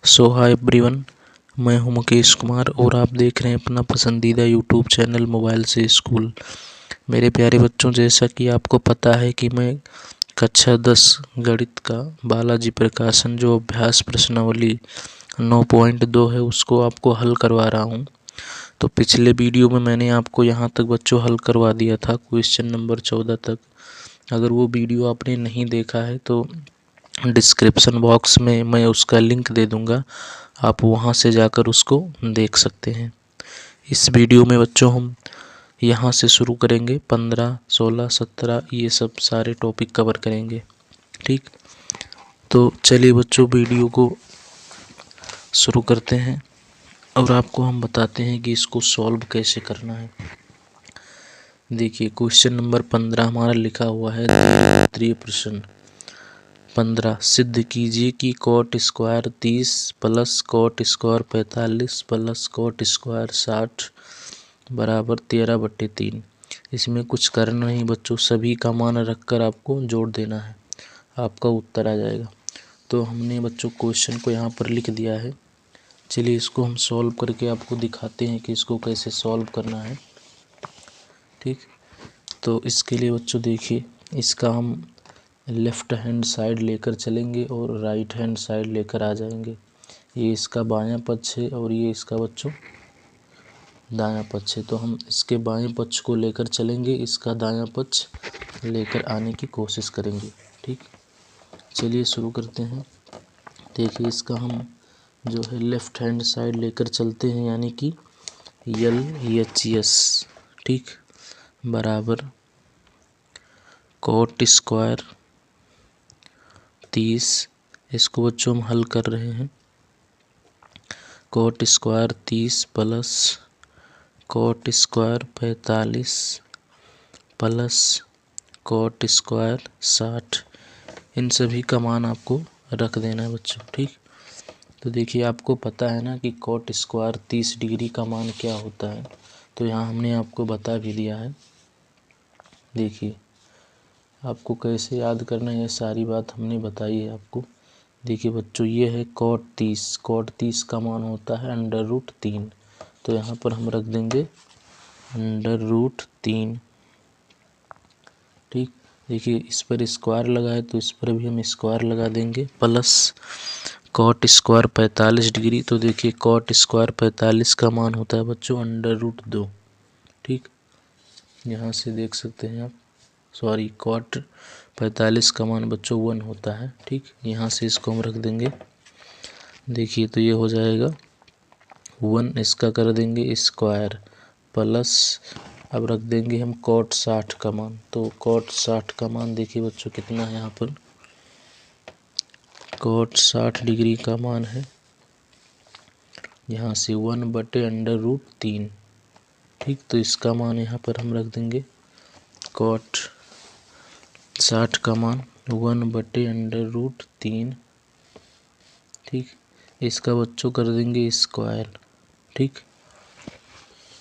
सो hi everyone, मैं हूं मुकेश कुमार और आप देख रहे हैं अपना पसंदीदा यूट्यूब चैनल मोबाइल से स्कूल। मेरे प्यारे बच्चों, जैसा कि आपको पता है कि मैं कक्षा 10 गणित का बालाजी प्रकाशन जो अभ्यास प्रश्नावली 9.2 है उसको आपको हल करवा रहा हूं। तो पिछले वीडियो में मैंने आपको यहाँ तक बच्चों हल करवा दिया था, क्वेश्चन नंबर 14 तक। अगर वो वीडियो आपने नहीं देखा है तो डिस्क्रिप्शन बॉक्स में मैं उसका लिंक दे दूंगा, आप वहां से जाकर उसको देख सकते हैं। इस वीडियो में बच्चों हम यहाँ से शुरू करेंगे, 15, 16, 17 ये सब सारे टॉपिक कवर करेंगे। ठीक, तो चलिए बच्चों वीडियो को शुरू करते हैं और आपको हम बताते हैं कि इसको सॉल्व कैसे करना है। देखिए क्वेश्चन नंबर 15 हमारा लिखा हुआ है द्विघातीय प्रश्न 15, सिद्ध कीजिए कि cot square 30 plus cot square 45 plus cot square 60 बराबर 13/3। इसमें कुछ करना नहीं बच्चों, सभी का मान रखकर आपको जोड़ देना है, आपका उत्तर आ जाएगा। तो हमने बच्चों क्वेश्चन को यहाँ पर लिख दिया है। चलिए इसको हम सॉल्व करके आपको दिखाते हैं कि इसको कैसे सॉल्व करना है। ठीक, तो इसके लिए बच्चों देखिए, इसका हम लेफ़्ट हैंड साइड लेकर चलेंगे और राइट हैंड साइड लेकर आ जाएंगे। ये इसका बायां पक्ष है और ये इसका बच्चों दायां पक्ष है। तो हम इसके बाएं पक्ष को लेकर चलेंगे, इसका दायां पक्ष लेकर आने की कोशिश करेंगे। ठीक, चलिए शुरू करते हैं। देखिए इसका हम जो है लेफ़्ट हैंड साइड लेकर चलते हैं, यानी कि LHS। ठीक, बराबर कॉट स्क्वायर 30, इसको बच्चों हम हल कर रहे हैं। Cot square 30 plus cot square 45 plus cot square 60, इन सभी का मान आपको रख देना है बच्चों। ठीक, तो देखिए आपको पता है ना कि कॉट स्क्वायर 30 डिग्री का मान क्या होता है, तो यहाँ हमने आपको बता भी दिया है। देखिए आपको कैसे याद करना है, ये सारी बात हमने बताई है आपको। देखिए बच्चों, ये है कॉट 30 का मान होता है √3, तो यहाँ पर हम रख देंगे √3। ठीक, देखिए इस पर स्क्वायर लगा है तो इस पर भी हम स्क्वायर लगा देंगे, प्लस कॉट स्क्वायर 45 डिग्री, तो देखिए कॉट स्क्वायर 45 का मान होता है बच्चों √2। ठीक, यहाँ से देख सकते हैं आप, सॉरी कॉट 45 का मान बच्चों 1 होता है। ठीक, यहाँ से इसको हम रख देंगे। देखिए तो ये हो जाएगा 1, इसका कर देंगे स्क्वायर, प्लस अब रख देंगे हम कॉट 60 का मान। तो कॉट 60 का मान देखिए बच्चों कितना है, यहाँ पर कॉट 60 डिग्री का मान है यहाँ से 1/√3। ठीक, तो इसका मान यहाँ पर हम रख देंगे कॉट 60 का मान 1/√3। ठीक, इसका बच्चों कर देंगे स्क्वायर। ठीक,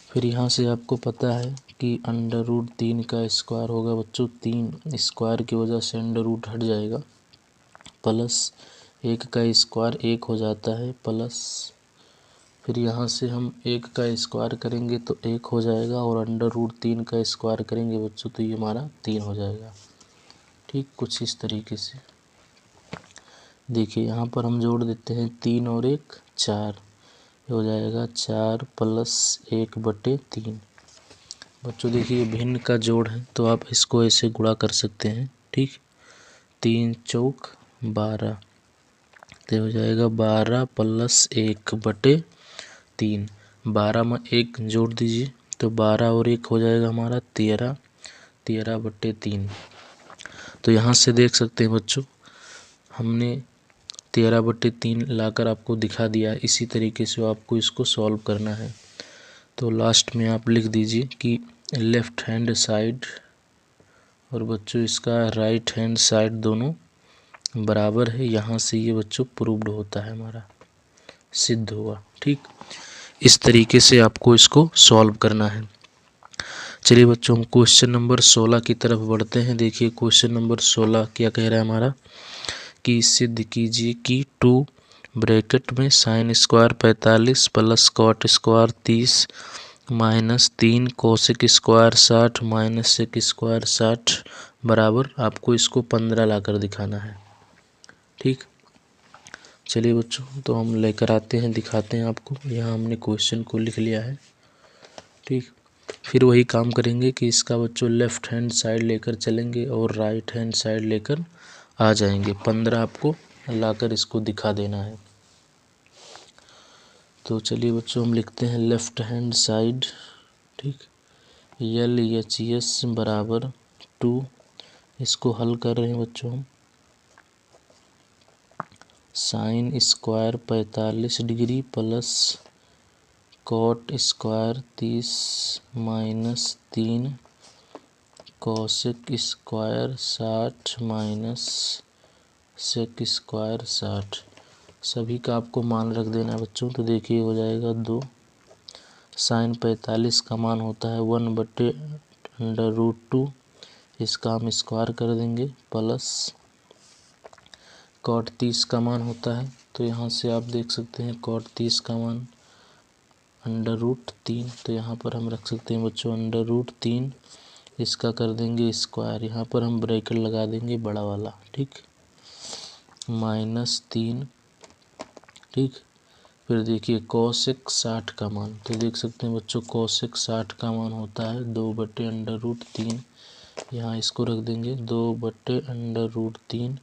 फिर यहाँ से आपको पता है कि √3 का स्क्वायर होगा बच्चों 3, स्क्वायर की वजह से अंडर रूट हट जाएगा, प्लस 1 का स्क्वायर 1 हो जाता है, प्लस फिर यहाँ से हम 1 का स्क्वायर करेंगे तो 1 हो जाएगा, और √3 का स्क्वायर करेंगे बच्चों तो ये हमारा 3 हो जाएगा। ठीक, कुछ इस तरीके से देखिए यहाँ पर हम जोड़ देते हैं 3 और 1 4, हो जाएगा 4 + 1/3। बच्चों देखिए भिन्न का जोड़ है तो आप इसको ऐसे गुणा कर सकते हैं। ठीक, 3 चौक 12, तो हो जाएगा 12 + 1/3। 12 में 1 जोड़ दीजिए तो 12 और 1 हो जाएगा हमारा 13, 13/3। तो यहाँ से देख सकते हैं बच्चों, हमने 13/3 लाकर आपको दिखा दिया। इसी तरीके से आपको इसको सॉल्व करना है। तो लास्ट में आप लिख दीजिए कि लेफ़्ट हैंड साइड और बच्चों इसका राइट हैंड साइड दोनों बराबर है। यहाँ से ये बच्चों प्रूव्ड होता है, हमारा सिद्ध हुआ। ठीक, इस तरीके से आपको इसको सॉल्व करना है। चलिए बच्चों हम क्वेश्चन नंबर 16 की तरफ बढ़ते हैं। देखिए क्वेश्चन नंबर 16 क्या कह रहा है हमारा, कि सिद्ध कीजिए कि 2 ब्रैकेट में sine square 45 plus cot square 30 minus 3 cosec square 60 minus sec square 60 बराबर आपको इसको 15 लाकर दिखाना है। ठीक, चलिए बच्चों तो हम लेकर आते हैं, दिखाते हैं आपको। यहाँ हमने क्वेश्चन को लिख लिया है। ठीक, फिर वही काम करेंगे कि इसका बच्चों लेफ़्ट हैंड साइड लेकर चलेंगे और राइट हैंड साइड लेकर आ जाएंगे। 15 आपको लाकर इसको दिखा देना है। तो चलिए बच्चों हम लिखते हैं लेफ़्ट हैंड साइड। ठीक, LHS बराबर 2, इसको हल कर रहे हैं बच्चों हम। Sine square 45 degree plus cot square 30 minus 3 cosec square 60 minus sec square 60, सभी का आपको मान रख देना है बच्चों। तो देखिए हो जाएगा 2, साइन 45 का मान होता है 1/√2, इसका हम स्क्वायर कर देंगे, प्लस कॉट 30 का मान होता है, तो यहाँ से आप देख सकते हैं कॉट 30 का मान √3, तो यहाँ पर हम रख सकते हैं बच्चों √3, इसका कर देंगे स्क्वायर, यहाँ पर हम ब्रैकेट लगा देंगे बड़ा वाला। ठीक, -3। ठीक, फिर देखिए कोसेक 60 का मान, तो देख सकते हैं बच्चों कोसेक 60 का मान होता है 2/√3, यहाँ इसको रख देंगे 2/√3,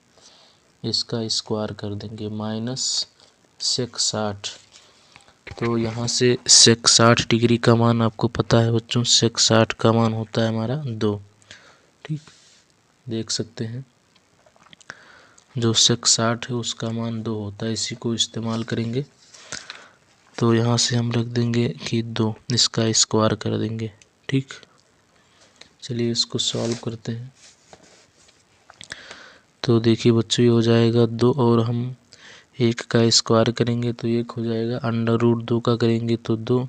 इसका स्क्वायर कर देंगे, माइनस सेक 60, तो यहाँ से सेक 60 डिग्री का मान आपको पता है बच्चों, सेक 60 का मान होता है हमारा 2। ठीक, देख सकते हैं जो सेक 60 है उसका मान 2 होता है, इसी को इस्तेमाल करेंगे। तो यहाँ से हम रख देंगे कि 2, इसका स्क्वायर कर देंगे। ठीक, चलिए इसको सॉल्व करते हैं। तो देखिए बच्चों ये हो जाएगा 2, और हम 1 का स्क्वायर करेंगे तो 1 हो जाएगा, √2 का करेंगे तो 2,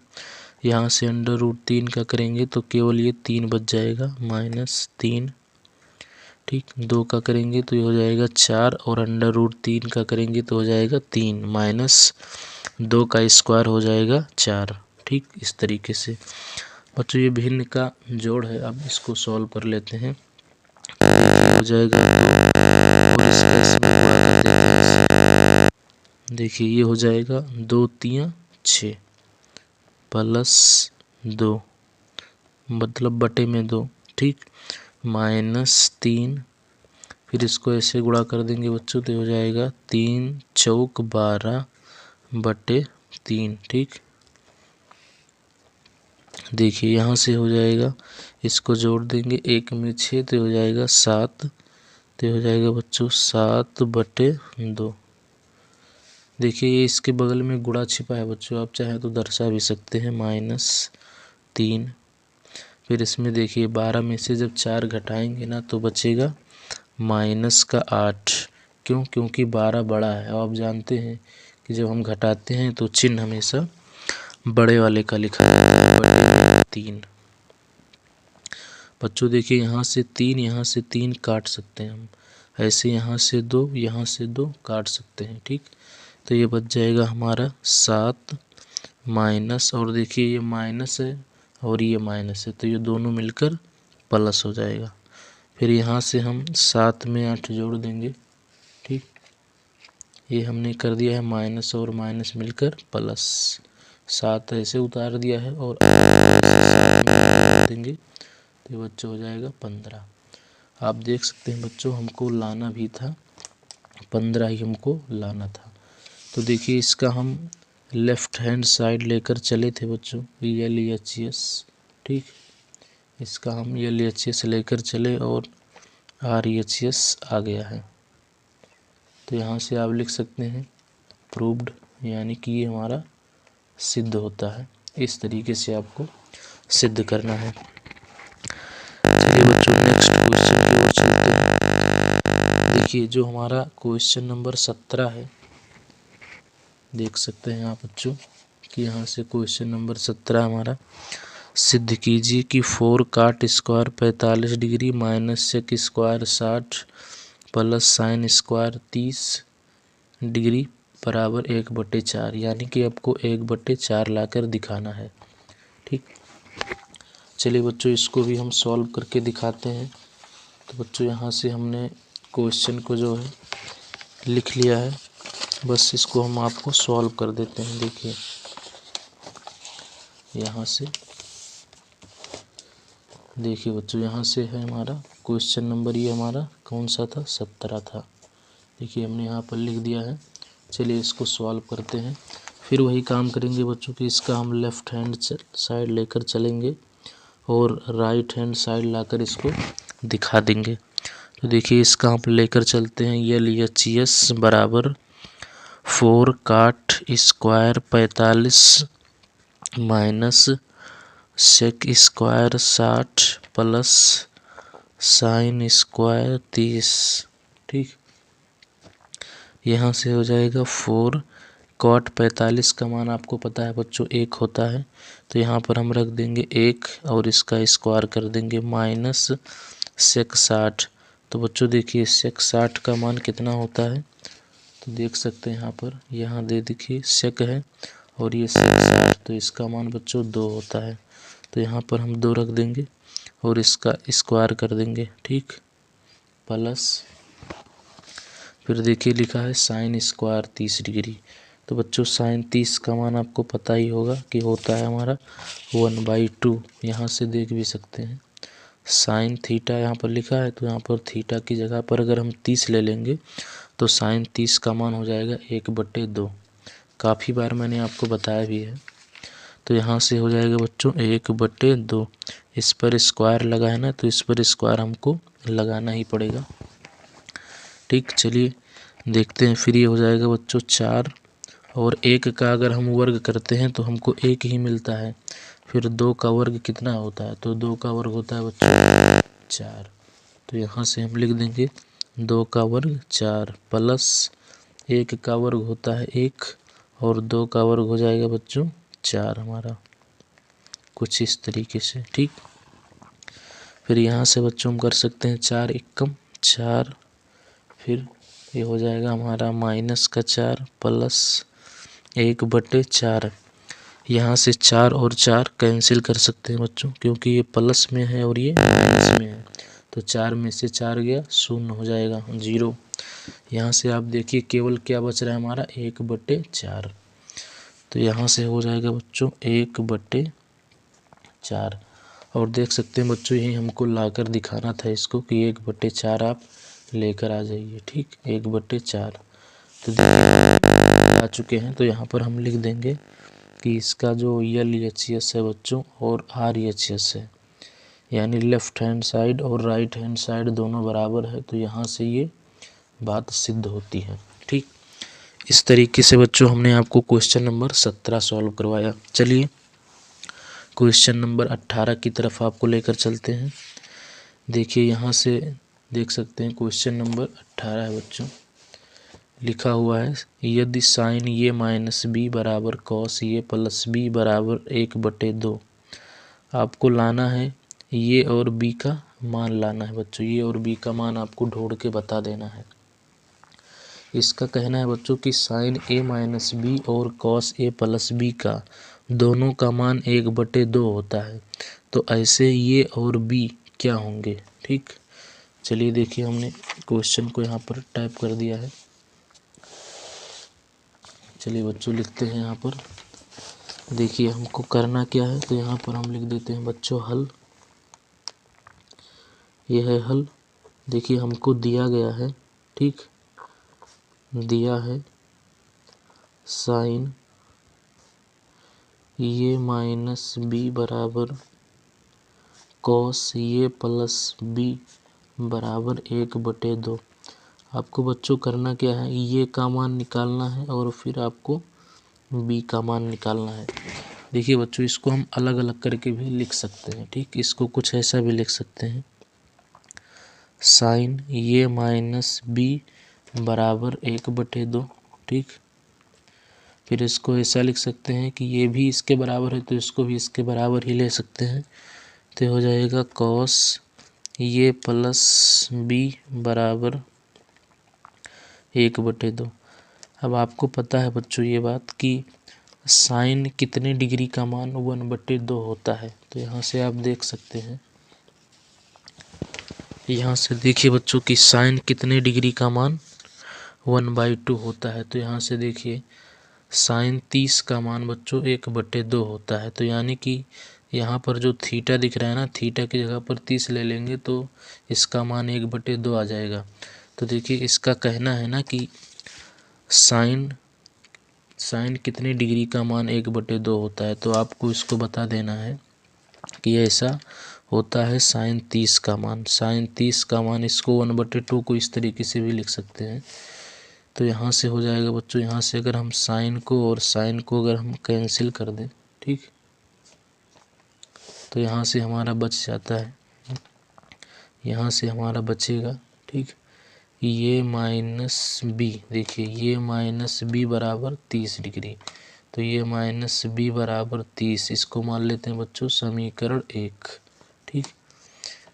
यहाँ से √3 का करेंगे तो केवल ये 3 बच जाएगा, -3। ठीक, 2 का करेंगे तो ये हो जाएगा 4, और √3 का करेंगे तो हो जाएगा 3, -2 का स्क्वायर हो जाएगा 4। ठीक, इस तरीके से बच्चों ये भिन्न का जोड़ है। अब इसको सॉल्व कर लेते हैं। देखिए हो जाएगा 2, और इसका इसमें गुणा कर देते हैं। देखिए ये हो जाएगा 2 3 6 प्लस 2 मतलब बटे में 2। ठीक, -3, फिर इसको ऐसे गुणा कर देंगे बच्चों तो हो जाएगा 3 चौक 12/3। ठीक, देखिए यहाँ से हो जाएगा, इसको जोड़ देंगे 1 में 6 तो हो जाएगा 7, तो हो जाएगा बच्चों 7/2। देखिए ये इसके बगल में गुणा छिपा है बच्चों, आप चाहें तो दर्शा भी सकते हैं, -3। फिर इसमें देखिए 12 में से जब 4 घटाएंगे ना तो बचेगा -8। क्यों? क्योंकि 12 बड़ा है, और आप जानते हैं कि जब हम घटाते हैं तो चिन्ह हमेशा बड़े वाले का लिखा है, बटे 3। बच्चों देखिए यहाँ से 3, यहाँ से 3 काट सकते हैं हम, ऐसे यहाँ से 2, यहाँ से 2 काट सकते हैं। ठीक, तो ये बच जाएगा हमारा 7 माइनस, और देखिए ये माइनस है और ये माइनस है, तो ये दोनों मिलकर प्लस हो जाएगा। फिर यहाँ से हम 7 में 8 जोड़ देंगे। ठीक, ये हमने कर दिया है, माइनस और माइनस मिलकर प्लस, 7 ऐसे उतार दिया है और 7 में जोड़ देंगे तो ये बच्चों हो जाएगा 15। आप देख सकते हैं बच्चों हमको लाना भी था 15 ही हमको लाना था। तो देखिए इसका हम लेफ़्ट हैंड साइड लेकर चले थे बच्चों, LHS। ठीक, इसका हम LHS लेकर चले और RHS आ गया है, तो यहाँ से आप लिख सकते हैं प्रूव्ड, यानी कि ये हमारा सिद्ध होता है। इस तरीके से आपको सिद्ध करना है। चलिए बच्चों नेक्स्ट क्वेश्चन की ओर चलते हैं। देखिए जो हमारा क्वेश्चन नंबर 17 है, देख सकते हैं आप बच्चों कि यहाँ से क्वेश्चन नंबर 17 हमारा, सिद्ध कीजिए कि 4 cot square 45 degree minus sec square 60 plus sine square 30 degree बराबर 1/4, यानी कि आपको 1/4 लाकर दिखाना है। ठीक, चलिए बच्चों इसको भी हम सॉल्व करके दिखाते हैं। तो बच्चों यहाँ से हमने क्वेश्चन को जो है लिख लिया है, बस इसको हम आपको सॉल्व कर देते हैं। देखिए यहाँ से, देखिए बच्चों यहाँ से है हमारा क्वेश्चन नंबर, ये हमारा कौन सा था, 17 था। देखिए हमने यहाँ पर लिख दिया है। चलिए इसको सॉल्व करते हैं। फिर वही काम करेंगे बच्चों कि इसका हम लेफ़्ट हैंड साइड लेकर चलेंगे और राइट हैंड साइड लाकर इसको दिखा देंगे। तो देखिए इसका हम लेकर चलते हैं, LHS बराबर 4 cot square 45 minus sec square 60 plus sine square 30। ठीक, यहाँ से हो जाएगा 4 cot 45 का मान आपको पता है बच्चों 1 होता है, तो यहाँ पर हम रख देंगे 1 और इसका स्क्वायर कर देंगे माइनस सेक 60। तो बच्चों देखिए सेक 60 का मान कितना होता है, तो देख सकते हैं यहाँ पर, यहाँ दे देखिए सेक है और ये सेक 60, तो इसका मान बच्चों 2 होता है। तो यहाँ पर हम 2 रख देंगे और इसका स्क्वायर कर देंगे। ठीक, प्लस फिर देखिए लिखा है साइन स्क्वायर 30 डिग्री। तो बच्चों साइन 30 का मान आपको पता ही होगा कि होता है हमारा 1/2। यहाँ से देख भी सकते हैं साइन थीटा यहाँ पर लिखा है, तो यहाँ पर थीटा की जगह पर अगर हम 30 ले लेंगे तो साइन 30 का मान हो जाएगा 1/2। काफ़ी बार मैंने आपको बताया भी है। तो यहाँ से हो जाएगा बच्चों 1/2। इस पर स्क्वायर लगा है ना, तो इस पर स्क्वायर हमको लगाना ही पड़ेगा। ठीक, चलिए देखते हैं। फिर ये हो जाएगा बच्चों 4 और 1 का अगर हम वर्ग करते हैं तो हमको 1 ही मिलता है। फिर 2 का वर्ग कितना होता है, तो 2 का वर्ग होता है बच्चों 4। तो यहाँ से हम लिख देंगे 2 का वर्ग 4 प्लस 1 का वर्ग होता है 1 और 2 का वर्ग हो जाएगा बच्चों 4 हमारा, कुछ इस तरीके से। ठीक, फिर यहाँ से बच्चों हम कर सकते हैं 4 एकम 4, फिर ये हो जाएगा हमारा माइनस का 4 प्लस 1/4। यहाँ से 4 और 4 कैंसिल कर सकते हैं बच्चों, क्योंकि ये प्लस में है और ये माइनस में है। तो 4 में से 4 गया, 0 हो जाएगा 0। यहाँ से आप देखिए केवल क्या बच रहा है हमारा 1/4। तो यहाँ से हो जाएगा बच्चों 1/4। और देख सकते हैं बच्चों यही हमको लाकर दिखाना था इसको कि 1/4 आप लेकर आ जाइए। ठीक, 1/4 तो देखिए आ चुके हैं। तो यहाँ पर हम लिख देंगे कि इसका जो LHS है बच्चों और RHS है, यानी लेफ़्ट हैंड साइड और राइट हैंड साइड दोनों बराबर है, तो यहाँ से ये बात सिद्ध होती है। ठीक, इस तरीके से बच्चों हमने आपको क्वेश्चन नंबर 17 सॉल्व करवाया। चलिए क्वेश्चन नंबर 18 की तरफ आपको लेकर चलते हैं। देखिए यहाँ से देख सकते हैं क्वेश्चन नंबर 18 है बच्चों, लिखा हुआ है यदि साइन ये माइनस बी बराबर कॉस ये प्लस बी बराबर 1/2। आपको लाना है ये और बी का मान लाना है बच्चों, ये और बी का मान आपको ढूंढ के बता देना है। इसका कहना है बच्चों कि साइन ए माइनस बी और कॉस ए प्लस बी का दोनों का मान 1/2 होता है, तो ऐसे ये और बी क्या होंगे। ठीक, चलिए देखिए हमने क्वेश्चन को यहाँ पर टाइप कर दिया है। चलिए बच्चों लिखते हैं यहाँ पर। देखिए हमको करना क्या है, तो यहाँ पर हम लिख देते हैं बच्चों हल। ये है हल। देखिए हमको दिया गया है, ठीक, दिया है साइन ये माइनस बी बराबर कॉस ये प्लस बी बराबर 1/2। आपको बच्चों करना क्या है, ये का मान निकालना है और फिर आपको बी का मान निकालना है। देखिए बच्चों इसको हम अलग अलग करके भी लिख सकते हैं। ठीक, इसको कुछ ऐसा भी लिख सकते हैं साइन ये माइनस बी बराबर 1/2। ठीक, फिर इसको ऐसा लिख सकते हैं कि ये भी इसके बराबर है तो इसको भी इसके बराबर ही ले सकते हैं। तो हो जाएगा कॉस ये प्लस बी बराबर 1/2। अब आपको पता है बच्चों ये बात कि साइन कितने डिग्री का मान 1/2 होता है। तो यहाँ से आप देख सकते हैं, यहाँ से देखिए बच्चों कि साइन कितने डिग्री का मान 1/2 होता है। तो यहाँ से देखिए साइन 30 का मान बच्चों 1/2 होता है। तो यानी कि यहाँ पर जो थीटा दिख रहा है ना, थीटा की जगह पर 30 ले लेंगे तो इसका मान 1/2 आ जाएगा। तो देखिए इसका कहना है ना कि साइन कितने डिग्री का मान 1/2 होता है। तो आपको इसको बता देना है कि ऐसा होता है साइन 30 का मान। साइन 30 का मान, इसको 1/2 को इस तरीके से भी लिख सकते हैं। तो यहाँ से हो जाएगा बच्चों, यहाँ से अगर हम साइन को और साइन को अगर हम कैंसिल कर दें, ठीक, तो यहाँ से हमारा बच जाता है, यहाँ से हमारा बचेगा, ठीक, ये माइनस बी। देखिए ये माइनस बी बराबर 30 डिग्री। तो ये माइनस बी बराबर 30, इसको मान लेते हैं बच्चों समीकरण 1, ठीक।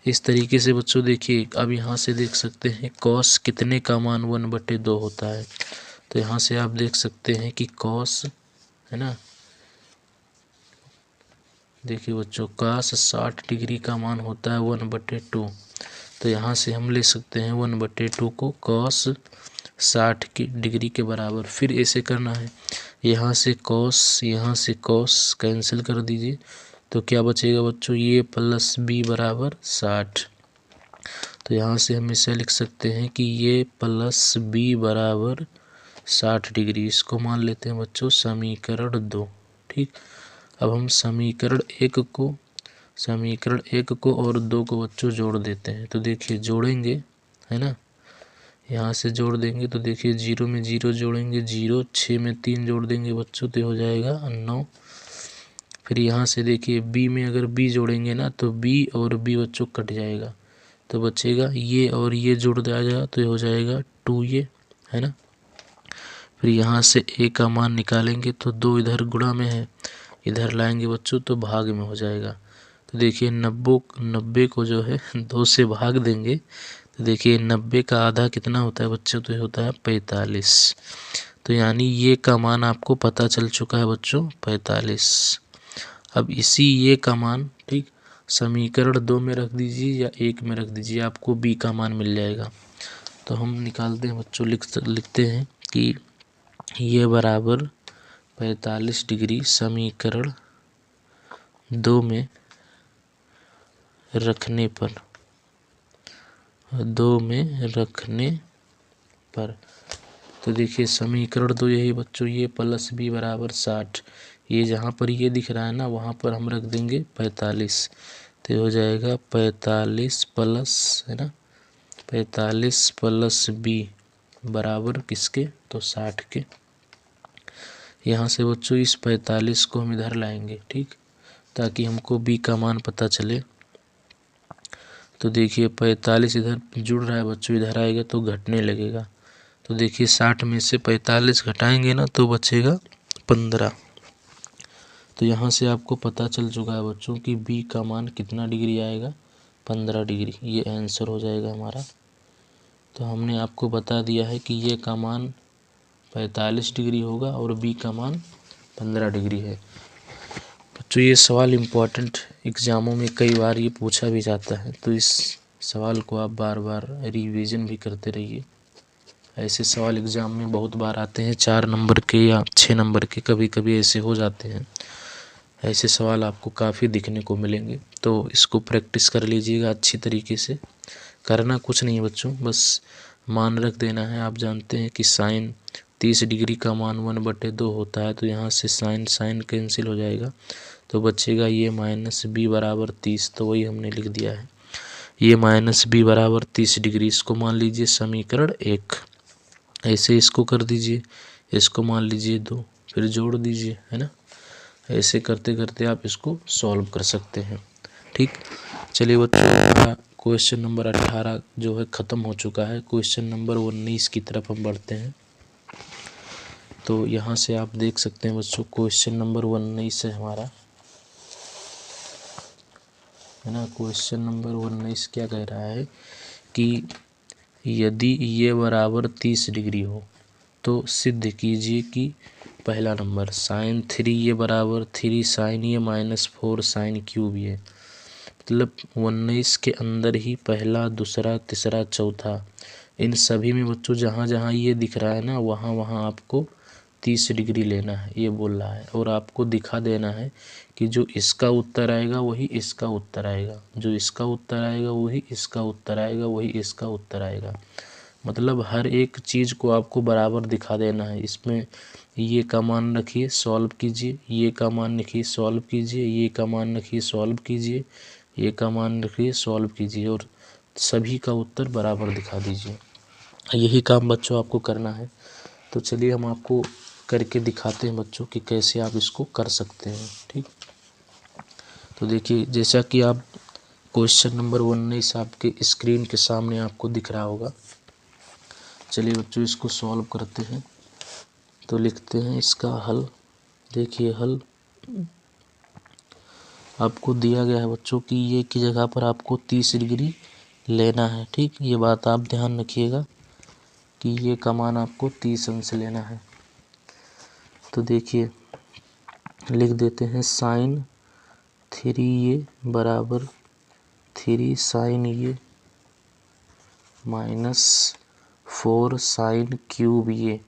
इस तरीके से बच्चों देखिए अब यहाँ से देख सकते हैं कॉस कितने का मान 1/2 होता है। तो यहाँ से आप देख सकते हैं कि कॉस है ना, देखिए बच्चों कॉस 60 डिग्री का मान होता है 1/2। तो यहाँ से हम ले सकते हैं 1/2 को कॉस 60 डिग्री के बराबर। फिर ऐसे करना है, यहाँ से कॉस कैंसिल कर दीजिए। तो क्या बचेगा बच्चों, ये प्लस बी बराबर 60। तो यहाँ से हम इसे लिख सकते हैं कि ये प्लस बी बराबर 60 डिग्री। इसको मान लेते हैं बच्चों समीकरण 2, ठीक। अब हम समीकरण एक को और 2 को बच्चों जोड़ देते हैं। तो देखिए जोड़ेंगे, है ना, यहाँ से जोड़ देंगे तो देखिए 0 में 0 जोड़ेंगे 0, 6 में 3 जोड़ देंगे बच्चों तो हो जाएगा 9। फिर यहाँ से देखिए b में अगर b जोड़ेंगे ना तो b और b बच्चों कट जाएगा, तो बचेगा ये और ये जुड़ जाएगा तो ये हो जाएगा 2 ये, है ना। फिर यहाँ से a का मान निकालेंगे तो 2 इधर गुणा में है, इधर लाएंगे बच्चों तो भाग में हो जाएगा। तो देखिए 90 को जो है 2 से भाग देंगे तो देखिए 90 का आधा कितना होता है बच्चों, तो ये होता है 45। तो यानी ये का मान आपको पता चल चुका है बच्चों 45। अब इसी ये का मान, ठीक, समीकरण 2 में रख दीजिए या 1 में रख दीजिए, आपको b का मान मिल जाएगा। तो हम निकालते हैं बच्चों, लिखते हैं कि ये बराबर 45 डिग्री समीकरण 2 में रखने पर तो देखिए समीकरण 2 यही बच्चों, ये प्लस बी बराबर 60, ये जहाँ पर ये दिख रहा है ना वहाँ पर हम रख देंगे 45। तो हो जाएगा 45 प्लस, है ना, 45 प्लस बी बराबर किसके, तो 60 के। यहाँ से बच्चों इस 45 को हम इधर लाएंगे, ठीक, ताकि हमको b का मान पता चले। तो देखिए 45 इधर जुड़ रहा है बच्चों, इधर आएगा तो घटने लगेगा। तो देखिए 60 में से 45 घटाएंगे ना तो बचेगा 15। तो यहाँ से आपको पता चल चुका है बच्चों कि b का मान कितना डिग्री आएगा, 15 डिग्री। ये आंसर हो जाएगा हमारा। तो हमने आपको बता दिया है कि ये का मान 45 डिग्री होगा और b का मान 15 डिग्री है। बच्चों ये सवाल इम्पोर्टेंट एग्ज़ामों में कई बार ये पूछा भी जाता है, तो इस सवाल को आप बार बार रिवीजन भी करते रहिए। ऐसे सवाल एग्ज़ाम में बहुत बार आते हैं, 4 नंबर के या 6 नंबर के, कभी कभी ऐसे हो जाते हैं। ऐसे सवाल आपको काफ़ी दिखने को मिलेंगे, तो इसको प्रैक्टिस कर लीजिएगा अच्छी तरीके से। करना कुछ नहीं है बच्चों, बस मान रख देना है। आप जानते हैं कि साइन 30 डिग्री का मान 1/2 होता है। तो यहाँ से साइन कैंसिल हो जाएगा तो बचेगा ये माइनस बी बराबर 30। तो वही हमने लिख दिया है, ये माइनस बी बराबर 30 डिग्री। इसको मान लीजिए समीकरण 1, ऐसे इसको कर दीजिए, इसको मान लीजिए 2, फिर जोड़ दीजिए, है ना। ऐसे करते करते आप इसको सॉल्व कर सकते हैं, ठीक। चलिए बच्चों हमारा क्वेश्चन नंबर 18 जो है ख़त्म हो चुका है। क्वेश्चन नंबर 19 की तरफ हम बढ़ते हैं। तो यहाँ से आप देख सकते हैं बच्चों क्वेश्चन नंबर 19 है हमारा, है ना। क्वेश्चन नंबर 19 क्या कह रहा है कि यदि ये बराबर 30 डिग्री हो तो सिद्ध कीजिए कि पहला नंबर साइन 3 ये बराबर 3 साइन ये माइनस 4 साइन क्यूब ये, मतलब 19 के अंदर ही पहला, दूसरा, तीसरा, चौथा, इन सभी में बच्चों जहाँ जहाँ ये दिख रहा है ना, वहाँ वहाँ आपको 30 डिग्री लेना है, ये बोल रहा है। और आपको दिखा देना है कि जो इसका उत्तर आएगा वही इसका उत्तर आएगा, जो इसका उत्तर आएगा वही इसका उत्तर आएगा, वही इसका उत्तर आएगा। मतलब हर एक चीज़ को आपको बराबर दिखा देना है। इसमें ये का मान रखिए, सॉल्व कीजिए, ये का मान रखिए, सॉल्व कीजिए, ये का मान रखिए, सॉल्व कीजिए, ये का मान रखिए, सॉल्व कीजिए, और सभी का उत्तर बराबर दिखा दीजिए। यही काम बच्चों आपको करना है। तो चलिए हम आपको करके दिखाते हैं बच्चों कि कैसे आप इसको कर सकते हैं। ठीक, तो देखिए जैसा कि आप क्वेश्चन नंबर 19 आपके स्क्रीन के सामने आपको दिख रहा होगा। चलिए बच्चों इसको सॉल्व करते हैं। तो लिखते हैं इसका हल। देखिए हल आपको दिया गया है बच्चों कि ये की जगह पर आपको 30 डिग्री लेना है। ठीक, ये बात आप ध्यान रखिएगा कि ये का मान आपको 30 अंश लेना है। तो देखिए लिख देते हैं साइन 3 ये बराबर 3 साइन ये माइनस 4 साइन क्यूब ये।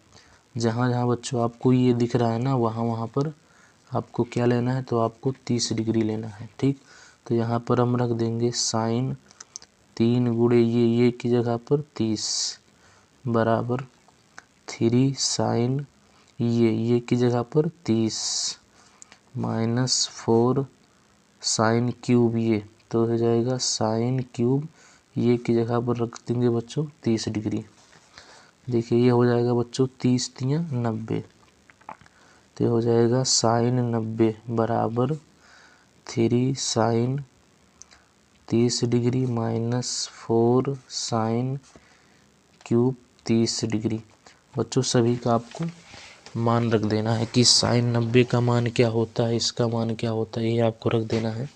जहाँ जहाँ बच्चों आपको ये दिख रहा है ना, वहाँ वहाँ पर आपको क्या लेना है, तो आपको 30 डिग्री लेना है। ठीक, तो यहाँ पर हम रख देंगे साइन 3 गुणे ये की जगह पर 30 बराबर 3 साइन ये की जगह पर 30 माइनस 4 साइन क्यूब ये, तो हो जाएगा साइन क्यूब ये की जगह पर रख देंगे बच्चों 30 डिग्री। देखिए ये हो जाएगा बच्चों 30 तियाँ 90, तो हो जाएगा साइन 90 बराबर 3 sine 30 degree minus 4 sine cube 30 degree. बच्चों सभी का आपको मान रख देना है कि साइन 90 का मान क्या होता है, इसका मान क्या होता है, ये आपको रख देना है।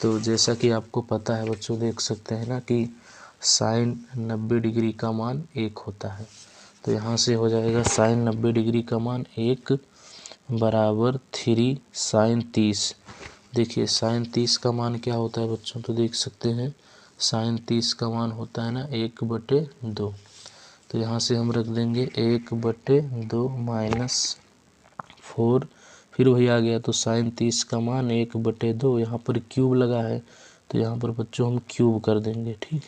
तो जैसा कि आपको पता है बच्चों, देख सकते हैं ना कि साइन 90 डिग्री का मान 1 होता है। तो यहाँ से हो जाएगा साइन 90 डिग्री का मान 1 बराबर 3 साइन 30। देखिए साइन 30 का मान क्या होता है बच्चों, तो देख सकते हैं साइन 30 का मान होता है ना 1/2। तो यहाँ से हम रख देंगे 1/2 माइनस 4, फिर वही आ गया। तो साइन 30 का मान 1/2, यहाँ पर क्यूब लगा है तो यहाँ पर बच्चों हम क्यूब कर देंगे। ठीक,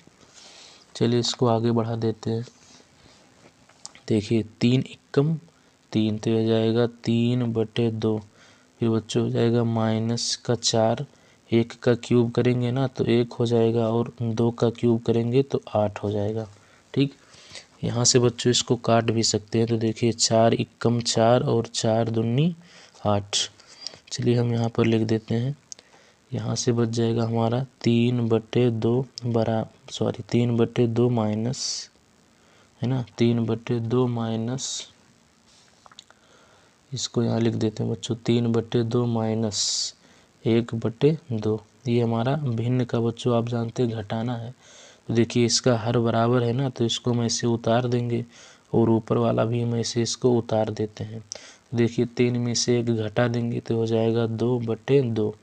चलिए इसको आगे बढ़ा देते हैं। देखिए 3 एकम 3, तो हो जाएगा 3/2, फिर बच्चों हो जाएगा माइनस का 4, 1 का क्यूब करेंगे ना तो 1 हो जाएगा, और 2 का क्यूब करेंगे तो 8 हो जाएगा। ठीक, यहाँ से बच्चों इसको काट भी सकते हैं। तो देखिए 4 एकम 4 और 4 दूनी 8। चलिए हम यहाँ पर लिख देते हैं, यहाँ से बच जाएगा हमारा 3/2 माइनस, है ना, 3/2 माइनस, इसको यहाँ लिख देते हैं बच्चों 3/2 माइनस 1/2। ये हमारा भिन्न का बच्चों आप जानते हैं घटाना है। तो देखिए इसका हर बराबर है ना, तो इसको हम ऐसे उतार देंगे, और ऊपर वाला भी हम ऐसे इसको उतार देते हैं। देखिए 3 में से 1 घटा देंगे तो हो जाएगा 2/2।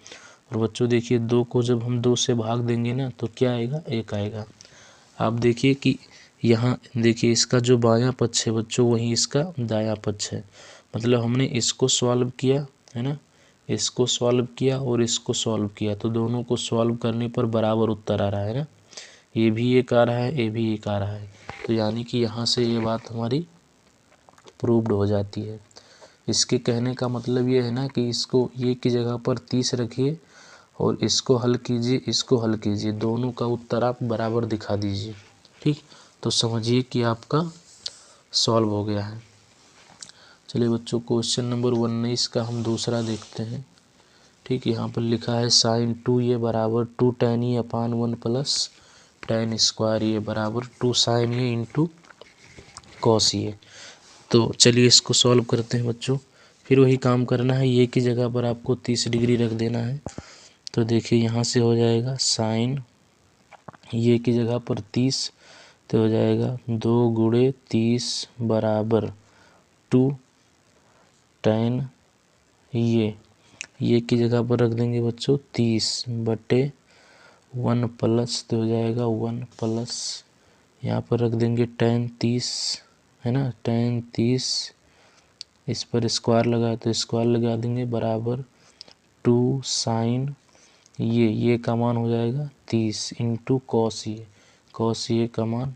और बच्चों देखिए 2 को जब हम 2 से भाग देंगे ना तो क्या आएगा, 1 आएगा। आप देखिए कि यहाँ देखिए इसका जो बायां पक्ष है बच्चों वही इसका दायां पक्ष है। मतलब हमने इसको सॉल्व किया है ना, इसको सॉल्व किया और इसको सॉल्व किया, तो दोनों को सॉल्व करने पर बराबर उत्तर आ रहा है ना। ये भी एक आ रहा है, ये भी एक आ रहा है। तो यानी कि यहाँ से ये बात हमारी प्रूव्ड हो जाती है। इसके कहने का मतलब ये है ना कि इसको ये की जगह पर 30 रखिए और इसको हल कीजिए, इसको हल कीजिए, दोनों का उत्तर आप बराबर दिखा दीजिए। ठीक, तो समझिए कि आपका सॉल्व हो गया है। चलिए बच्चों क्वेश्चन नंबर 19 का हम दूसरा देखते हैं। ठीक, यहाँ पर लिखा है साइन 2 ये बराबर 2 tan ये अपान 1 प्लस tan स्क्वायर ये बराबर 2 साइन ये इंटू कॉस ये। तो चलिए इसको सॉल्व करते हैं बच्चों। फिर वही काम करना है, ये की जगह पर आपको 30 डिग्री रख देना है। तो देखिए यहाँ से हो जाएगा साइन ये की जगह पर 30 तो हो जाएगा 2 गुणे 30 बराबर 2 tan ये की जगह पर रख देंगे बच्चों 30/1 प्लस, तो हो जाएगा 1 प्लस, यहाँ पर रख देंगे tan 30, है ना, tan 30, इस पर स्क्वायर लगा तो स्क्वायर लगा देंगे बराबर 2 sin ये का मान हो जाएगा 30 इंटू cos ये का मान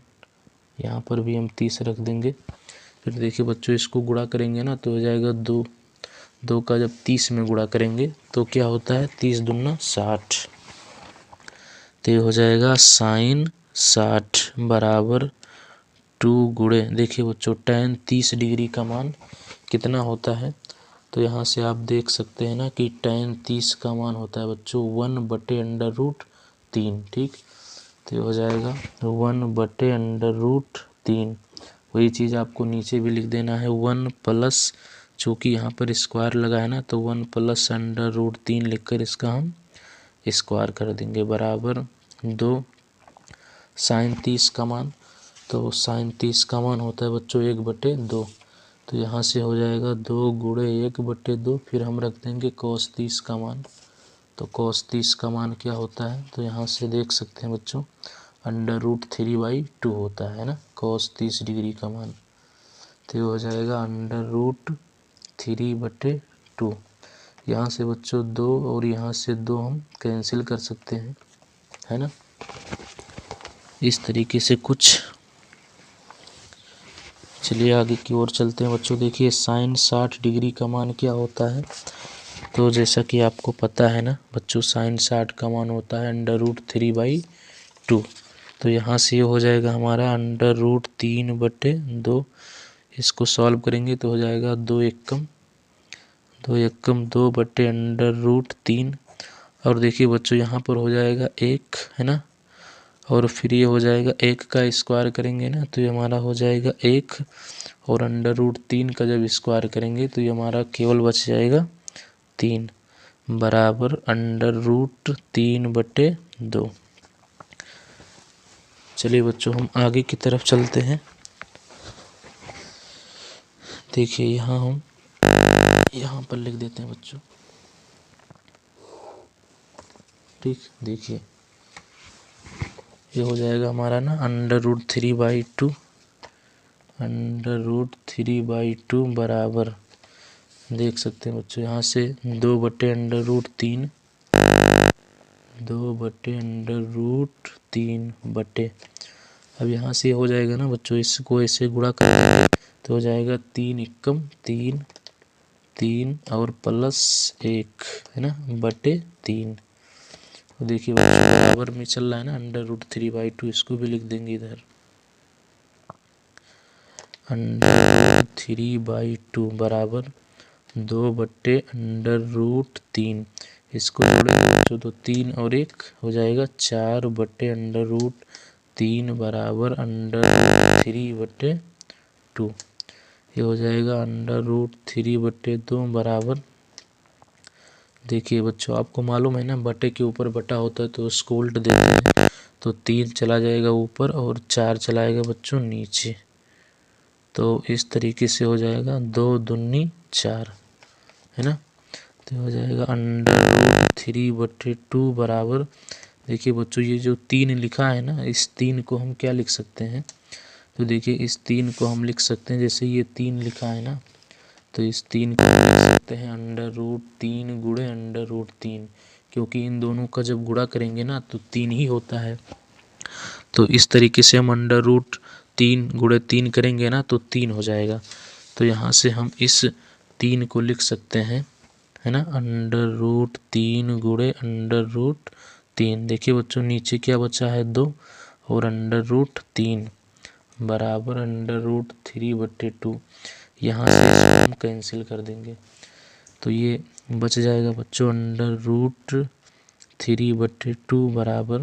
यहाँ पर भी हम 30 रख देंगे। फिर देखिए बच्चों इसको गुणा करेंगे ना तो हो जाएगा 2 का जब 30 में गुणा करेंगे तो क्या होता है 30 दूना 60, तो ये हो जाएगा sin 60 बराबर 2 गुणे, देखिए बच्चों tan 30 डिग्री का मान कितना होता है, तो यहाँ से आप देख सकते हैं ना कि tan 30 का मान होता है बच्चों 1/√3, ठीक। तो हो जाएगा 1/√3, वही चीज़ आपको नीचे भी लिख देना है 1 प्लस, चूँकि यहाँ पर स्क्वायर लगा है ना तो 1 प्लस √3 लिखकर इसका हम स्क्वायर कर देंगे बराबर 2 sin 30 का मान, तो sin 30 का मान होता है बच्चों 1/2, तो यहाँ से हो जाएगा 2 गुणे 1/2, फिर हम रख देंगे cos 30 का मान, तो cos 30 का मान क्या होता है, तो यहाँ से देख सकते हैं बच्चों √3/2 होता है ना cos 30 डिग्री का मान, तो ये हो जाएगा √3/2। यहाँ से बच्चों 2 और यहाँ से 2 हम कैंसिल कर सकते हैं, है ना। इस तरीके से कुछ, चलिए आगे की ओर चलते हैं बच्चों। देखिए sin 60 डिग्री का मान क्या होता है, तो जैसा कि आपको पता है ना बच्चों sin 60 का मान होता है √3/2, तो यहाँ से ये हो जाएगा हमारा √3/2, इसको सॉल्व करेंगे तो हो जाएगा 2 एकम 2/√3, और देखिए बच्चों यहाँ पर हो जाएगा 1, है ना, और फिर ये हो जाएगा 1 का स्क्वायर करेंगे ना तो ये हमारा हो जाएगा 1, और √3 का जब स्क्वायर करेंगे तो ये हमारा केवल बच जाएगा 3 बराबर √3/2। चलिए बच्चों हम आगे की तरफ चलते हैं। देखिए यहाँ पर लिख देते हैं बच्चों, ठीक। देखिए ये हो जाएगा हमारा ना √3/2 बराबर, देख सकते हैं बच्चों यहाँ से 2/√3 बटे, अब यहाँ से हो जाएगा ना बच्चों इसको ऐसे गुणा कर देंगे तो हो जाएगा 3 एकम 3 और प्लस 1, है ना, बटे 3। तो देखिए बच्चों बराबर में चल रहा है ना √3/2, इसको भी लिख देंगे इधर √3/2 बराबर 2/√3, इसको जोड़ेंगे बच्चों तो 3 और 1 हो जाएगा 4/√3 बराबर √3/2, ये हो जाएगा √3/2 बराबर, देखिए बच्चों आपको मालूम है ना बटे के ऊपर बटा होता है तो उसको उल्ट देते हैं, तो 3 चला जाएगा ऊपर और 4 चलाएगा बच्चों नीचे, तो इस तरीके से हो जाएगा 2 दूनी 4, है ना, तो हो जाएगा √3/2 बराबर, देखिए बच्चों ये जो 3 लिखा है ना इस 3 को हम क्या लिख सकते हैं, तो देखिए इस 3 को हम लिख सकते हैं, जैसे ये 3 लिखा है ना तो इस 3 को लिख सकते हैं √3 गुणे √3, क्योंकि इन दोनों का जब गुणा करेंगे ना तो 3 ही होता है, तो इस तरीके से हम √3 गुणे 3 करेंगे ना तो 3 हो जाएगा, तो यहाँ से हम इस 3 को लिख सकते हैं, है ना, √3 गुणे √3, देखिए बच्चों नीचे क्या बचा है 2 और √3 बराबर √3/2, यहाँ से इसको हम कैंसिल कर देंगे तो ये बच जाएगा बच्चों √3/2 बराबर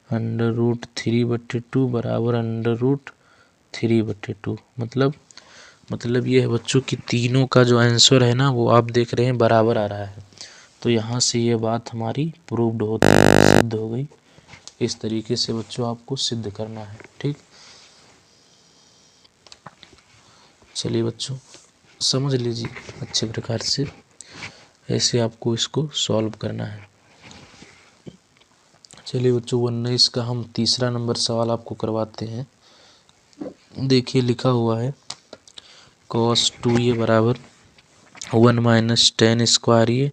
√3/2 मतलब ये है बच्चों कि तीनों का जो आंसर है ना वो आप देख रहे हैं बराबर आ रहा है, तो यहाँ से ये बात हमारी प्रूव्ड होती है, सिद्ध हो गई। इस तरीके से बच्चों आपको सिद्ध करना है। ठीक, चलिए बच्चों समझ लीजिए अच्छे प्रकार से, ऐसे आपको इसको सॉल्व करना है। चलिए बच्चों 19 का हम तीसरा नंबर सवाल आपको करवाते हैं। देखिए लिखा हुआ है cos 2a बराबर 1 माइनस टेन स्क्वायर ए।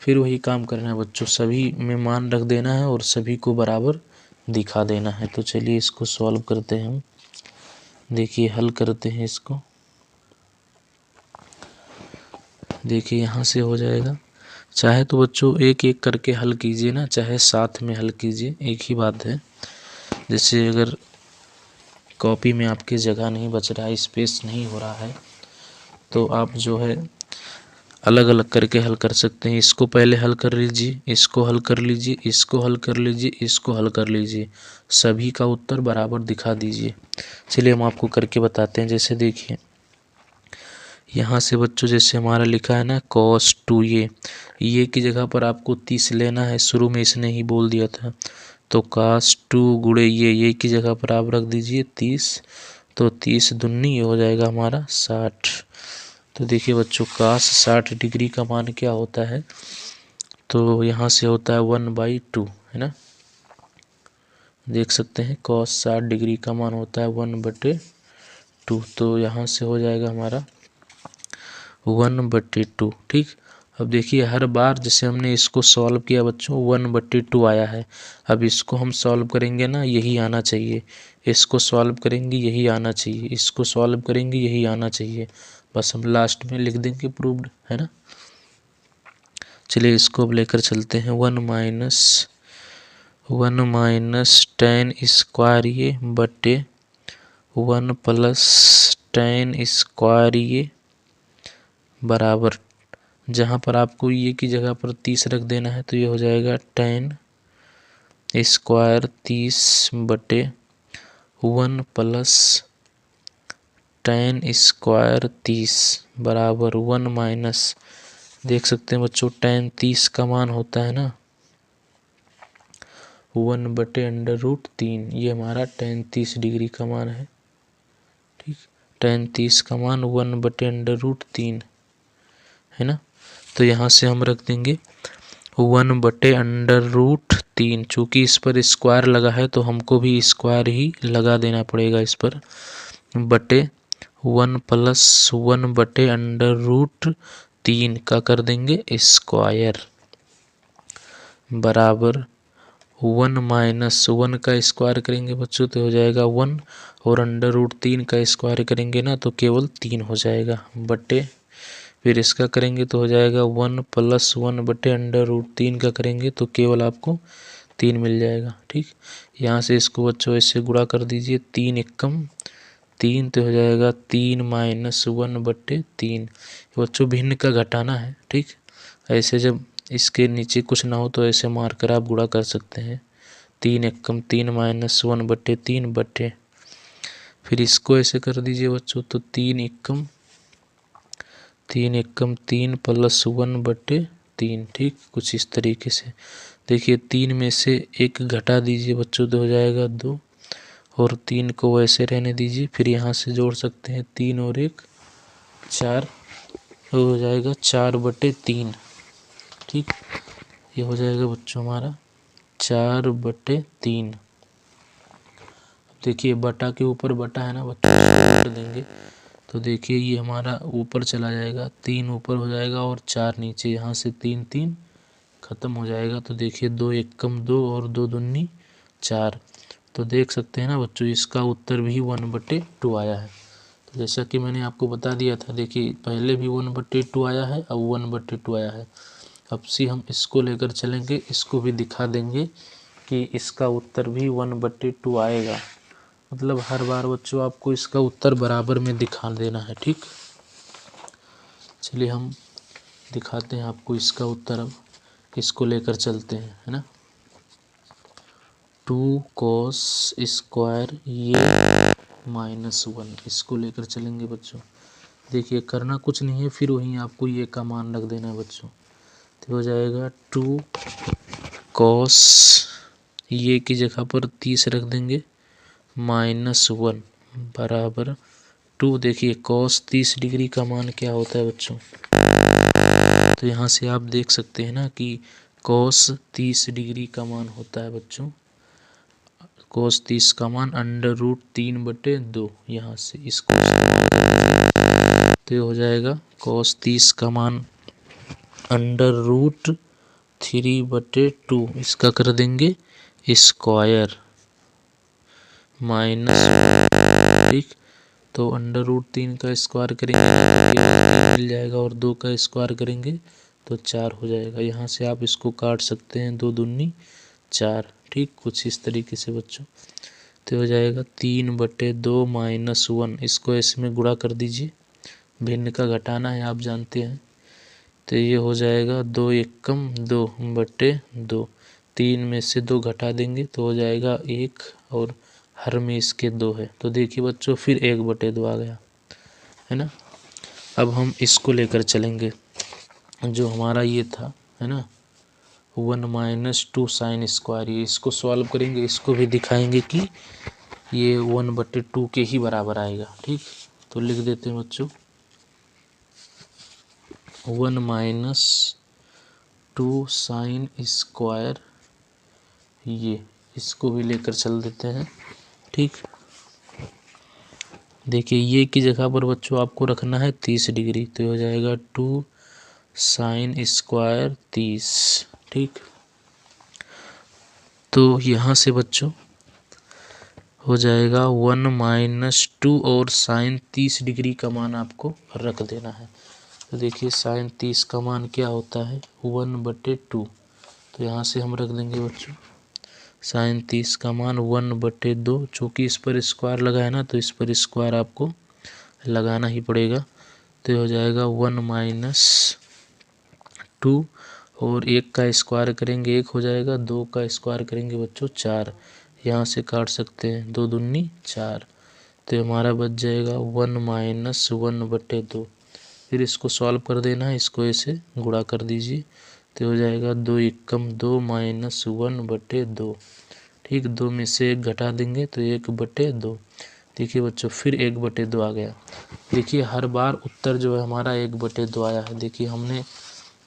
फिर वही काम करना है बच्चों, सभी में मान रख देना है और सभी को बराबर दिखा देना है। तो चलिए इसको सॉल्व करते हैं हम। देखिए हल करते हैं इसको। देखिए यहाँ से हो जाएगा, चाहे तो बच्चों एक एक करके हल कीजिए ना, चाहे साथ में हल कीजिए, एक ही बात है। जैसे अगर कॉपी में आपकी जगह नहीं बच रहा है, स्पेस नहीं हो रहा है, तो आप जो है अलग अलग करके हल कर सकते हैं। इसको पहले हल कर लीजिए, इसको हल कर लीजिए, इसको हल कर लीजिए, इसको हल कर लीजिए, सभी का उत्तर बराबर दिखा दीजिए। चलिए हम आपको करके बताते हैं। जैसे देखिए यहाँ से बच्चों जैसे हमारा लिखा है ना cos 2a, ये की जगह पर आपको 30 लेना है, शुरू में इसने ही बोल दिया था। तो cos 2 गुणे ये की जगह पर आप रख दीजिए 30, तो 30 दूनी ये हो जाएगा हमारा 60। तो देखिए बच्चों cos 60 डिग्री का मान क्या होता है, तो यहाँ से होता है 1/2, है ना। देख सकते हैं cos 60 डिग्री का मान होता है 1/2, तो यहाँ से हो जाएगा हमारा 1/2। ठीक, अब देखिए हर बार जैसे हमने इसको सॉल्व किया बच्चों 1/2 आया है। अब इसको हम सॉल्व करेंगे ना, यही आना चाहिए। इसको सॉल्व करेंगे यही आना चाहिए, इसको सॉल्व करेंगे यही आना चाहिए। बस हम लास्ट में लिख देंगे प्रूव्ड, है ना। चलिए इसको अब लेकर चलते हैं। 1 माइनस टेन स्क्वायर ये बटे 1 प्लस टेन स्क्वायर ये बराबर, जहाँ पर आपको ये की जगह पर 30 रख देना है, तो ये हो जाएगा टेन स्क्वायर 30 बटे 1 प्लस टेन स्क्वायर 30 बराबर 1 माइनस, देख सकते हैं बच्चों टेन 30 का मान होता है ना 1/√3, ये हमारा टेन 30 डिग्री का मान है। ठीक, टेन 30 का मान 1/√3 है ना। तो यहाँ से हम रख देंगे 1/√3, चूँकि इस पर स्क्वायर लगा है तो हमको भी स्क्वायर ही लगा देना पड़ेगा इस पर, बटे 1 प्लस 1/√3 का कर देंगे स्क्वायर बराबर 1 माइनस 1 का स्क्वायर करेंगे बच्चों तो हो जाएगा 1, और √3 का स्क्वायर करेंगे ना तो केवल 3 हो जाएगा, बटे फिर इसका करेंगे तो हो जाएगा 1 प्लस 1/√3 का करेंगे तो केवल आपको 3 मिल जाएगा। ठीक, यहाँ से इसको बच्चों ऐसे गुणा कर दीजिए, 3 एकम 3, तो हो जाएगा 3 माइनस 1/3। बच्चों भिन्न का घटाना है। ठीक, ऐसे जब इसके नीचे कुछ ना हो तो ऐसे मारकर आप गुणा कर सकते हैं। 3 एकम 3 माइनस 1/3 बटे, फिर इसको ऐसे कर दीजिए बच्चों, तो 3 एकम 3 प्लस 1/3। ठीक, कुछ इस तरीके से देखिए 3 में से 1 घटा दीजिए बच्चों तो हो जाएगा 2, और 3 को वैसे रहने दीजिए। फिर यहाँ से जोड़ सकते हैं 3 और 1 4, हो जाएगा 4/3। ठीक, ये हो जाएगा बच्चों हमारा 4/3। देखिए बटा के ऊपर बटा है ना बच्चों, इसको उल्ट देंगे तो देखिए ये हमारा ऊपर चला जाएगा, 3 ऊपर हो जाएगा और 4 नीचे, यहाँ से 3 3 खत्म हो जाएगा। तो देखिए 2 एकम 2 और 2 दूनी 4, तो देख सकते हैं ना बच्चों इसका उत्तर भी 1/2 आया है। तो जैसा कि मैंने आपको बता दिया था, देखिए पहले भी 1/2 आया है, अब 1/2 आया है। अब से हम इसको लेकर चलेंगे, इसको भी दिखा देंगे कि इसका उत्तर भी 1/2 आएगा। मतलब हर बार बच्चों आपको इसका उत्तर बराबर में दिखा देना है। ठीक, चलिए हम दिखाते हैं आपको इसका उत्तर। अब इसको लेकर चलते हैं, है ना। 2 cos स्क्वायर ये -1, इसको लेकर चलेंगे बच्चों। देखिए करना कुछ नहीं है, फिर वहीं आपको ये का मान रख देना है बच्चों, तो हो जाएगा 2 cos ये की जगह पर 30 रख देंगे, -1 बराबर 2। देखिए cos 30 डिग्री का मान क्या होता है बच्चों, तो यहाँ से आप देख सकते हैं ना कि cos 30 डिग्री का मान होता है बच्चों, cos 30 का मान √3/2। यहाँ से इसको तो ये हो जाएगा cos 30 का मान √3/2, इसका कर देंगे स्क्वायर माइनस, ठीक। तो √3 का स्क्वायर करेंगे तो मिल जाएगा, और 2 का स्क्वायर करेंगे तो 4 हो जाएगा। यहाँ से आप इसको काट सकते हैं, 2 दूनी 4, ठीक। कुछ इस तरीके से बच्चों, तो हो जाएगा 3/2 -1, इसको इसमें गुणा कर दीजिए, भिन्न का घटाना है आप जानते हैं। तो ये हो जाएगा 2 एकम 2/2, 3 में से 2 घटा देंगे तो हो जाएगा 1, और हर में इसके 2 है। तो देखिए बच्चों फिर 1/2 आ गया, है ना। अब हम इसको लेकर चलेंगे, जो हमारा ये था, है ना, 1 - 2 sin स्क्वायर, ये इसको सॉल्व करेंगे, इसको भी दिखाएंगे कि ये 1/2 के ही बराबर आएगा, ठीक। तो लिख देते हैं बच्चों 1 - 2 sin स्क्वायर, ये इसको भी लेकर चल देते हैं, ठीक। देखिए ये की जगह पर बच्चों आपको रखना है 30 डिग्री, तो हो जाएगा 2 sin स्क्वायर 30, ठीक। तो यहाँ से बच्चों हो जाएगा 1 - 2 और sin 30 डिग्री का मान आपको रख देना है। तो देखिए sin 30 का मान क्या होता है 1/2, तो यहाँ से हम रख देंगे बच्चों sin 30 का मान 1/2, चूँकि इस पर स्क्वायर लगा है ना, तो इस पर स्क्वायर आपको लगाना ही पड़ेगा। तो हो जाएगा 1 - 2, और 1 का स्क्वायर करेंगे 1 हो जाएगा, 2 का स्क्वायर करेंगे बच्चों 4, यहाँ से काट सकते हैं, 2 दूनी 4, तो हमारा बच जाएगा 1 - 1/2। फिर इसको सॉल्व कर देना है, इसको ऐसे गुणा कर दीजिए, तो हो जाएगा 2 एकम 2 -1/2, ठीक। 2 में से 1 घटा देंगे तो 1/2। देखिए बच्चों फिर 1/2 आ गया। देखिए हर बार उत्तर जो है हमारा 1/2 आया है। देखिए हमने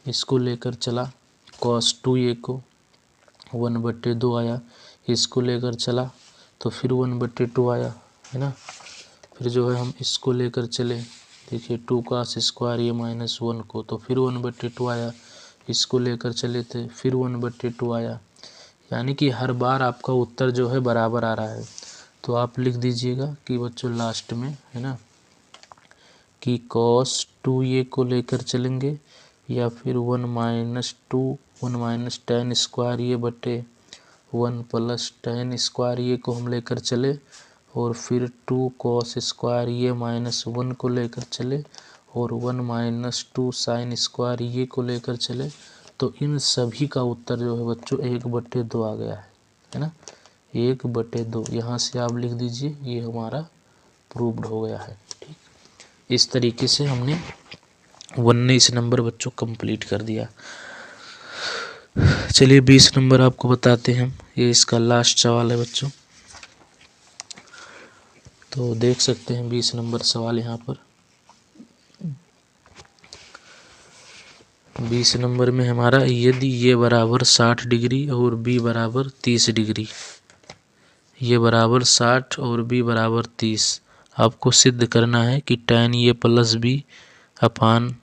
इसको लेकर चला cos 2a को, 1/2 आया, इसको लेकर चला तो फिर 1/2 आया, है ना। फिर जो है हम इसको लेकर चले, देखिए 2 का स्क्वायर ये -1 को, तो फिर 1/2 आया, इसको लेकर चले थे फिर 1/2 आया। यानी कि हर बार आपका उत्तर जो है बराबर आ रहा है। तो आप लिख दीजिएगा कि बच्चों लास्ट में, है ना, कि cos 2a को लेकर चलेंगे, या फिर 1 - 2 1 - tan स्क्वायर ये बटे 1 + tan स्क्वायर ये को हम लेकर चले, और फिर 2 cos स्क्वायर ये -1 को लेकर चले, और 1 - 2 sin स्क्वायर ये को लेकर चले, तो इन सभी का उत्तर जो है बच्चों 1/2 आ गया है ना, 1/2। यहाँ से आप लिख दीजिए ये हमारा प्रूव्ड हो गया है, ठीक। इस तरीके से हमने 19 नंबर बच्चों कंप्लीट कर दिया। चलिए 20 नंबर आपको बताते हैं हम, ये इसका लास्ट सवाल है बच्चों। तो देख सकते हैं 20 नंबर सवाल यहाँ पर। 20 नंबर में हमारा यदि ये बराबर 60 डिग्री और बी बराबर 30 डिग्री, ये बराबर 60 और बी बराबर 30, आपको सिद्ध करना है कि tan ए प्लस बी अपान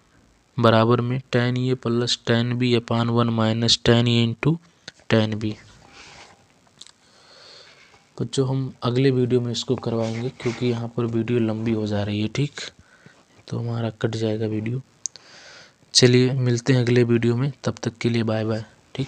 बराबर में tan ए प्लस tan बी अपान 1 - tan ए इंटू tan बी। बच्चों हम अगले वीडियो में इसको करवाएंगे, क्योंकि यहाँ पर वीडियो लंबी हो जा रही है, ठीक। तो हमारा कट जाएगा वीडियो। चलिए मिलते हैं अगले वीडियो में, तब तक के लिए बाय बाय, ठीक।